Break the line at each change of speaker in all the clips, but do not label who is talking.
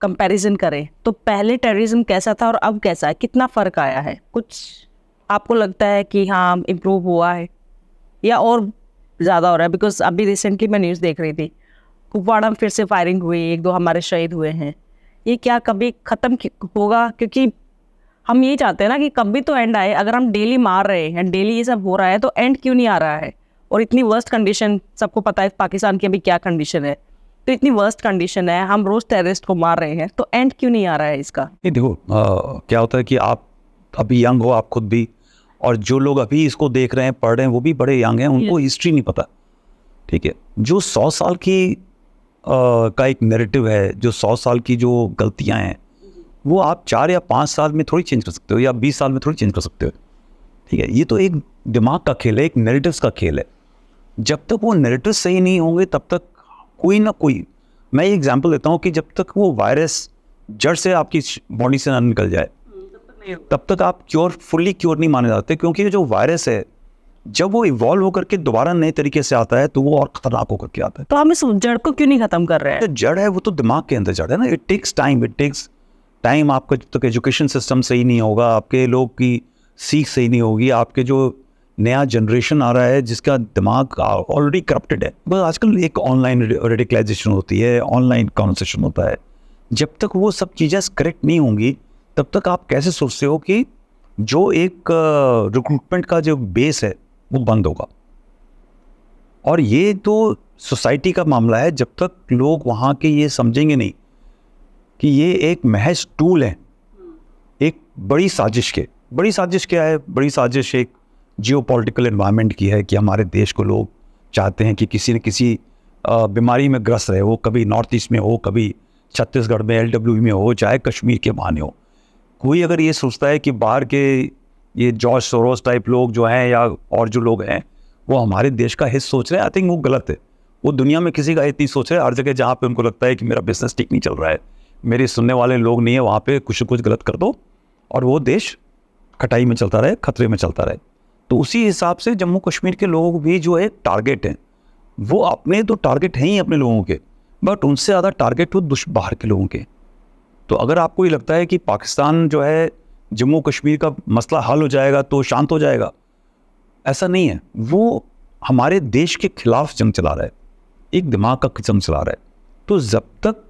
Comparison करें तो पहले टेररिज्म कैसा था और अब कैसा है, कितना फ़र्क आया है? कुछ आपको लगता है कि हाँ इम्प्रूव हुआ है या और ज़्यादा हो रहा है? बिकॉज अभी रिसेंटली मैं न्यूज़ देख रही थी, कुपवाड़ा में फिर से फायरिंग हुई, 1-2 हमारे शहीद हुए हैं। ये क्या कभी ख़त्म होगा? क्योंकि हम यही चाहते हैं ना कि कभी तो एंड आए। अगर हम डेली मार रहे हैं, डेली ये सब हो रहा है, तो एंड क्यों नहीं आ रहा है? और इतनी वर्स्ट कंडीशन, सबको पता है पाकिस्तान की अभी क्या कंडीशन है, तो इतनी वर्स्ट कंडीशन है, हम रोज टेररिस्ट को मार रहे हैं, तो एंड क्यों नहीं आ रहा है इसका?
ये देखो क्या होता है कि आप अभी यंग हो, आप खुद भी, और जो लोग अभी इसको देख रहे हैं, पढ़ रहे हैं, वो भी बड़े यंग हैं, उनको हिस्ट्री नहीं पता। ठीक है, जो 100 साल की का एक नैरेटिव है, जो 100 साल की जो गलतियां हैं, वो आप 4 या 5 साल में थोड़ी चेंज कर सकते हो, या 20 साल में थोड़ी चेंज कर सकते हो। ठीक है, ये तो एक दिमाग का खेल है, एक नैरेटिव्स का खेल है। जब तक वो नैरेटिव सही नहीं होंगे तब तक कोई ना कोई, मैं ये एग्जांपल देता हूँ कि जब तक वो वायरस जड़ से आपकी बॉडी से ना निकल जाए तब तक आप फुल्ली क्योर नहीं माने जाते, क्योंकि जो वायरस है जब वो इवॉल्व होकर के दोबारा नए तरीके से आता है तो वो और खतरनाक होकर के आता है।
तो हम इस जड़ को क्यों नहीं खत्म कर रहे हैं?
जो जड़ है वो तो दिमाग के अंदर जड़ है ना। It takes time. आपका जब तक एजुकेशन सिस्टम सही नहीं होगा, आपके लोग की सीख सही नहीं होगी, आपके जो नया जनरेशन आ रहा है जिसका दिमाग ऑलरेडी करप्टेड है, बस आजकल एक ऑनलाइन रेडिकलाइजेशन होती है, ऑनलाइन कॉन्वर्सेशन होता है, जब तक वो सब चीज़ें करेक्ट नहीं होंगी तब तक आप कैसे सोचते हो कि जो एक रिक्रूटमेंट का जो बेस है वो बंद होगा? और ये तो सोसाइटी का मामला है। जब तक लोग वहाँ के ये समझेंगे नहीं कि ये एक महज टूल है एक बड़ी साजिश के। बड़ी साजिश क्या है? बड़ी साजिश एक जियोपॉलिटिकल एनवायरनमेंट की है कि हमारे देश को लोग चाहते हैं कि किसी न किसी बीमारी में ग्रस्त रहे, वो कभी नॉर्थ ईस्ट में हो, कभी छत्तीसगढ़ में LWE में हो, चाहे कश्मीर के बहाने हो। कोई अगर ये सोचता है कि बाहर के ये जॉर्ज सोरोस टाइप लोग जो हैं या और जो लोग हैं वो हमारे देश का हित सोच रहे हैं, आई थिंक वो गलत है। वो दुनिया में किसी का हित नहीं सोच रहे। हर जगह जहाँ पे उनको लगता है कि मेरा बिजनेस ठीक नहीं चल रहा है, मेरे सुनने वाले लोग नहीं है, वहाँ पे कुछ न कुछ गलत कर दो और वो देश खटाई में चलता रहे, खतरे में चलता रहे। तो उसी हिसाब से जम्मू कश्मीर के लोग भी जो है टारगेट हैं, वो अपने तो टारगेट हैं ही अपने लोगों के, बट उनसे ज़्यादा टारगेट हो बाहर के लोगों के। तो अगर आपको ये लगता है कि पाकिस्तान जो है जम्मू कश्मीर का मसला हल हो जाएगा तो शांत हो जाएगा, ऐसा नहीं है। वो हमारे देश के खिलाफ जंग चला रहा है, एक दिमाग का जंग चला रहा है। तो जब तक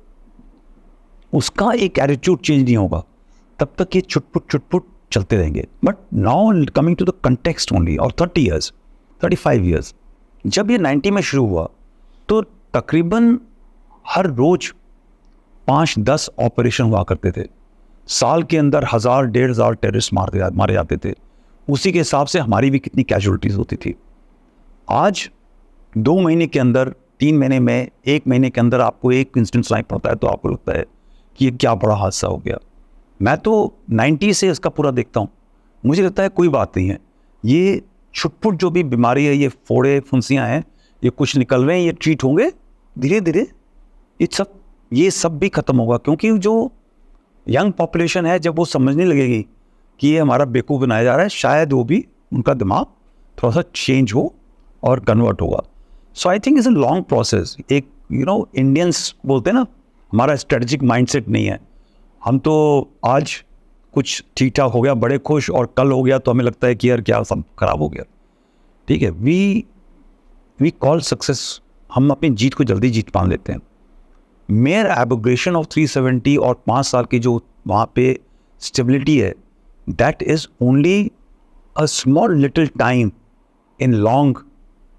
उसका एक एटीट्यूड चेंज नहीं होगा तब तक ये छुटपुट चलते रहेंगे। But now coming to the context only, और 30 ईयर्स 35 ईयर्स, जब ये 90 में शुरू हुआ तो तकरीबन हर रोज 5-10 ऑपरेशन हुआ करते थे। साल के अंदर 1000-1500 टेररिस्ट मारे जाते थे। उसी के हिसाब से हमारी भी कितनी कैजुअलिटीज होती थी। आज 2 महीने के अंदर, 3 महीने में, 1 महीने के अंदर आपको एक इंसिडेंट सुनाई पड़ता है तो आपको लगता है कि ये क्या बड़ा हादसा हो गया। मैं तो 90 से इसका पूरा देखता हूँ, मुझे लगता है कोई बात नहीं है। ये छुटपुट जो भी बीमारी है, ये फोड़े फुंसियाँ हैं, ये कुछ निकल रहे हैं, ये ट्रीट होंगे धीरे धीरे, ये सब भी खत्म होगा। क्योंकि जो यंग पॉपुलेशन है जब वो समझने लगेगी कि ये हमारा बेवकूफ़ बनाया जा रहा है, शायद वो भी उनका दिमाग थोड़ा सा चेंज हो और कन्वर्ट होगा। So I think it's a long process. एक इंडियंस बोलते हैं ना, हमारा स्ट्रेटजिक माइंडसेट नहीं है। हम तो आज कुछ ठीक ठाक हो गया, बड़े खुश, और कल हो गया तो हमें लगता है कि यार क्या सब खराब हो गया। ठीक है, वी कॉल सक्सेस, हम अपनी जीत को जल्दी जीत मान लेते हैं। मेयर एबोग्रेशन ऑफ 370 और 5 साल की जो वहाँ पे स्टेबिलिटी है, that is only a small little time in long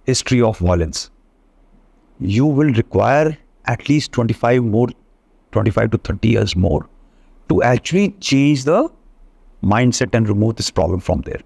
history of violence. You will require at least 25 to 30 years more to actually change the mindset and remove this problem from there.